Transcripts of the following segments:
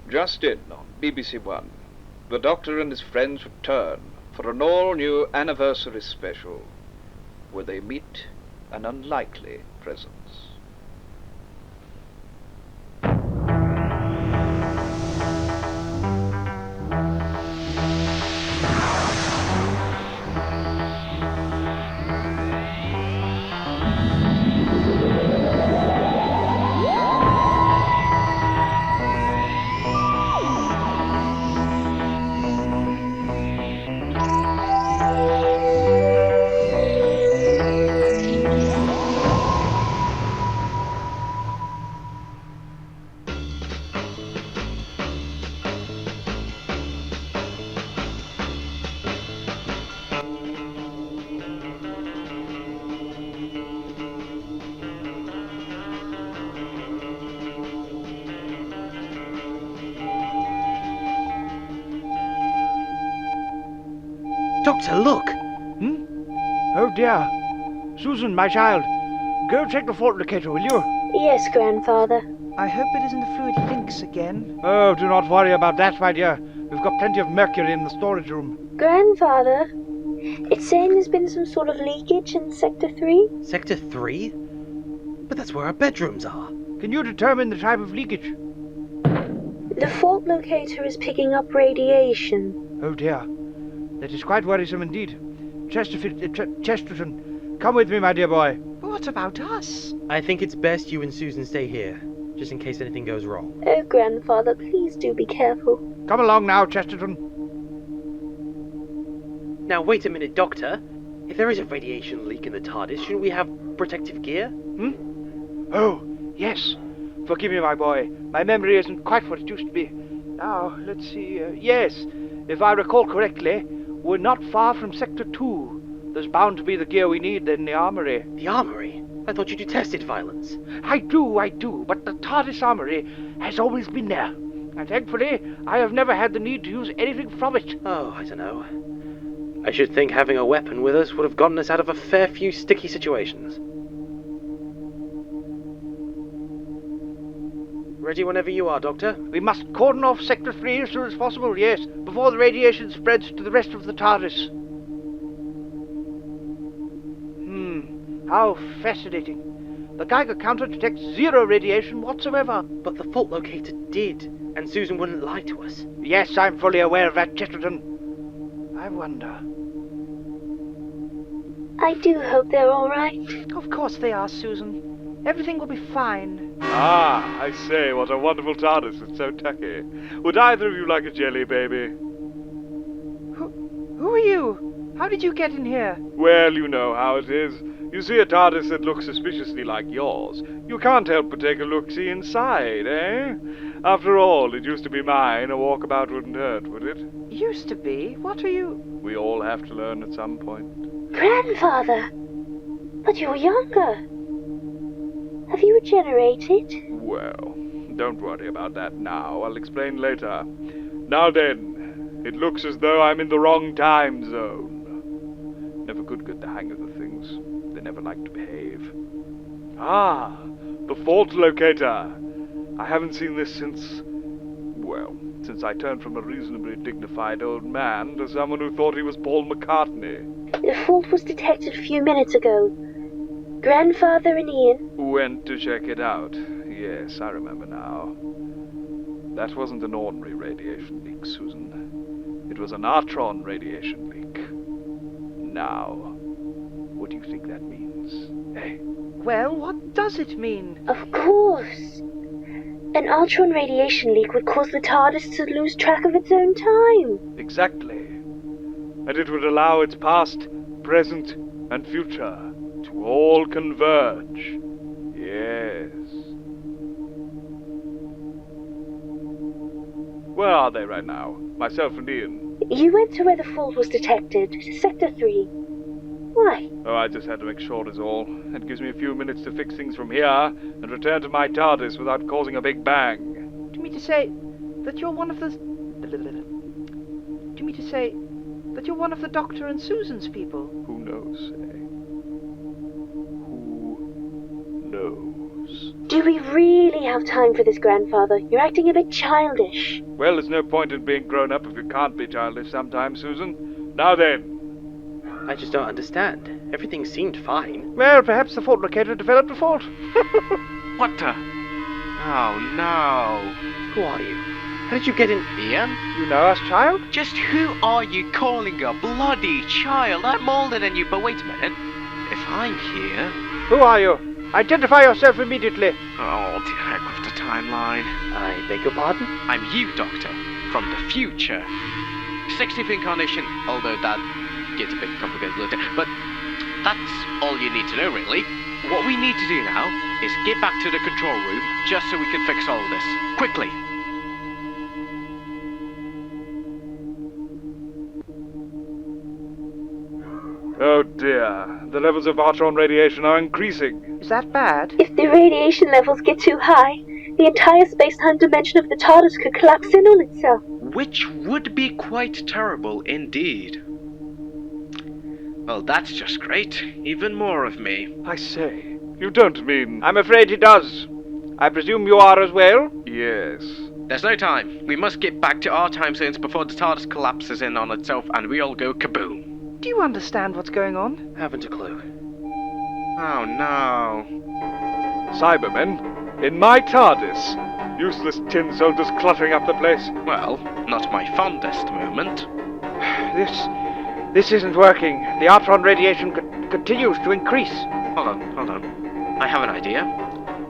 Just in on BBC One. The Doctor and his friends return for an all-new anniversary special, where they meet an unlikely presence. Doctor, look! Oh dear. Susan, my child, go check the fault locator, will you? Yes, Grandfather. I hope it isn't the fluid links again. Oh, do not worry about that, my dear. We've got plenty of mercury in the storage room. Grandfather, it's saying there's been some sort of leakage in Sector 3. Sector 3? But that's where our bedrooms are. Can you determine the type of leakage? The fault locator is picking up radiation. Oh dear. That is quite worrisome indeed. Chesterton, come with me, my dear boy. What about us? I think it's best you and Susan stay here, just in case anything goes wrong. Oh, Grandfather, please do be careful. Come along now, Chesterton. Now, wait a minute, Doctor. If there is a radiation leak in the TARDIS, shouldn't we have protective gear? Oh, yes. Forgive me, my boy. My memory isn't quite what it used to be. Now, let's see. Yes, if I recall correctly, we're not far from Sector 2. There's bound to be the gear we need in the armory. The armory? I thought you detested violence. I do, but the TARDIS armory has always been there. And thankfully, I have never had the need to use anything from it. Oh, I don't know. I should think having a weapon with us would have gotten us out of a fair few sticky situations. Ready whenever you are, Doctor. We must cordon off Sector 3 as soon as possible, yes, before the radiation spreads to the rest of the TARDIS. How fascinating. The Geiger counter detects zero radiation whatsoever. But the fault locator did, and Susan wouldn't lie to us. Yes, I'm fully aware of that, Chesterton. I wonder. I do hope they're all right. Of course they are, Susan. Everything will be fine. Ah, I say, what a wonderful TARDIS. It's so tacky. Would either of you like a jelly, baby? Who are you? How did you get in here? Well, you know how it is. You see a TARDIS that looks suspiciously like yours. You can't help but take a look-see inside, eh? After all, it used to be mine. A walkabout wouldn't hurt, would it? Used to be? What are you? We all have to learn at some point. Grandfather! But you're younger. Have you regenerated? Well, don't worry about that now. I'll explain later. Now then, it looks as though I'm in the wrong time zone. Never could get the hang of the things. They never like to behave. Ah, the fault locator. I haven't seen this since I turned from a reasonably dignified old man to someone who thought he was Paul McCartney. The fault was detected a few minutes ago. Grandfather and Ian Went to check it out. Yes, I remember now. That wasn't an ordinary radiation leak, Susan. It was an Artron radiation leak. Now, what do you think that means? Eh? Well, what does it mean? Of course. An Ultron radiation leak would cause the TARDIS to lose track of its own time. Exactly. And it would allow its past, present, and future to all converge. Yes. Where are they right now? Myself and Ian. You went to where the fault was detected, Sector 3. Why? Oh, I just had to make sure is all. It gives me a few minutes to fix things from here and return to my TARDIS without causing a big bang. Do you mean to say that you're one of the... Do you mean to say that you're one of the Doctor and Susan's people? Who knows, eh? Who knows? Do we really have time for this, Grandfather? You're acting a bit childish. Well, there's no point in being grown up if you can't be childish sometimes, Susan. Now then. I just don't understand. Everything seemed fine. Well, perhaps the fault locator developed a fault. What the? Oh no. Who are you? How did you get in? Ian? You know us, child? Just who are you calling a bloody child? I'm older than you, but wait a minute. If I'm here... Who are you? Identify yourself immediately. Oh, the heck with the timeline. I beg your pardon? I'm you, Doctor, from the future. 60th incarnation, although that gets a bit complicated later, but that's all you need to know, really. What we need to do now is get back to the control room, just so we can fix all of this. Quickly! Oh dear, the levels of Artron radiation are increasing. Is that bad? If the radiation levels get too high, the entire space-time dimension of the TARDIS could collapse in on itself. Which would be quite terrible indeed. Well, that's just great. Even more of me. I say, you don't mean... I'm afraid he does. I presume you are as well? Yes. There's no time. We must get back to our time zones before the TARDIS collapses in on itself and we all go kaboom. Do you understand what's going on? Haven't a clue. Oh no. Cybermen, in my TARDIS. Useless tin soldiers cluttering up the place. Well, not my fondest moment. This isn't working. The Artron radiation continues to increase. Hold on. I have an idea,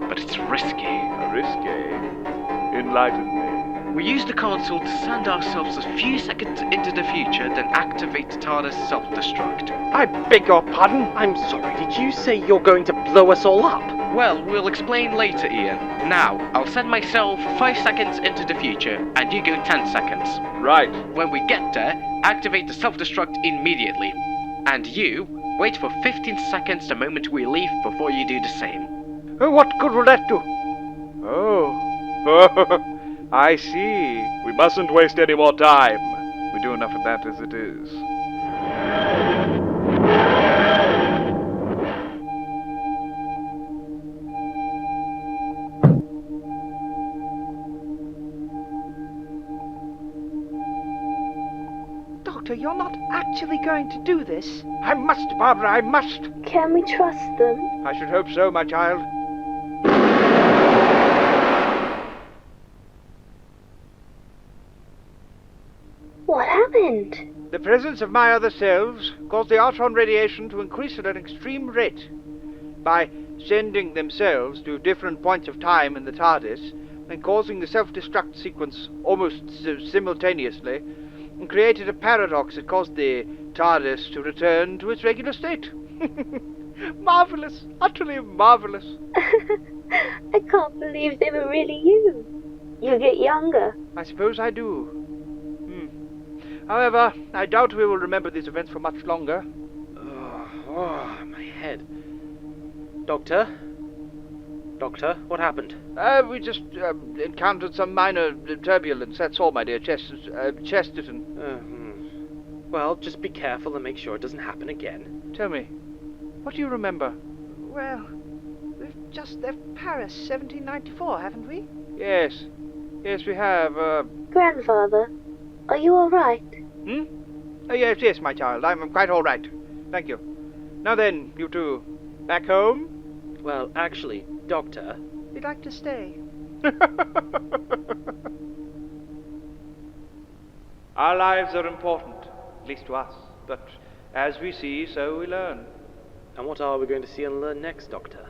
but it's risky. Risky? Enlighten me. We use the console to send ourselves a few seconds into the future, then activate the TARDIS self-destruct. I beg your pardon? I'm sorry, did you say you're going to blow us all up? Well, we'll explain later, Ian. Now, I'll send myself 5 seconds into the future, and you go 10 seconds. Right. When we get there, activate the self-destruct immediately. And you, wait for 15 seconds the moment we leave before you do the same. What good will that do? Oh. I see. We mustn't waste any more time. We do enough of that as it is. Doctor, you're not actually going to do this? I must, Barbara, I must. Can we trust them? I should hope so, my child. What happened? The presence of my other selves caused the Artron radiation to increase at an extreme rate. By sending themselves to different points of time in the TARDIS and causing the self-destruct sequence almost simultaneously, and created a paradox that caused the TARDIS to return to its regular state. Marvelous, utterly marvelous. I can't believe they were really you. You get younger. I suppose I do. However, I doubt we will remember these events for much longer. My head. Doctor? Doctor, what happened? We just encountered some minor turbulence, that's all, my dear Chesterton. Well, just be careful and make sure it doesn't happen again. Tell me, what do you remember? Well, we've just left Paris, 1794, haven't we? Yes, we have, Grandfather, are you all right? Oh, yes, my child, I'm quite all right. Thank you. Now then, you two, back home? Well, actually, Doctor... We'd like to stay. Our lives are important, at least to us, but as we see, so we learn. And what are we going to see and learn next, Doctor?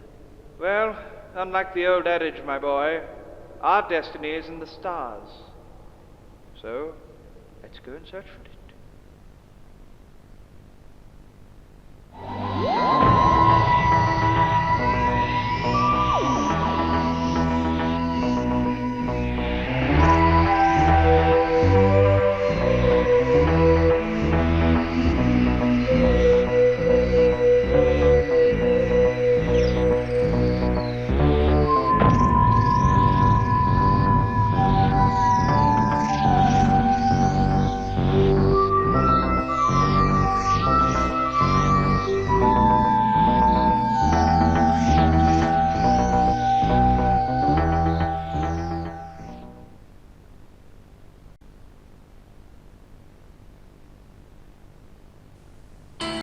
Well, unlike the old adage, my boy, our destiny is in the stars. So, let's go and search for it.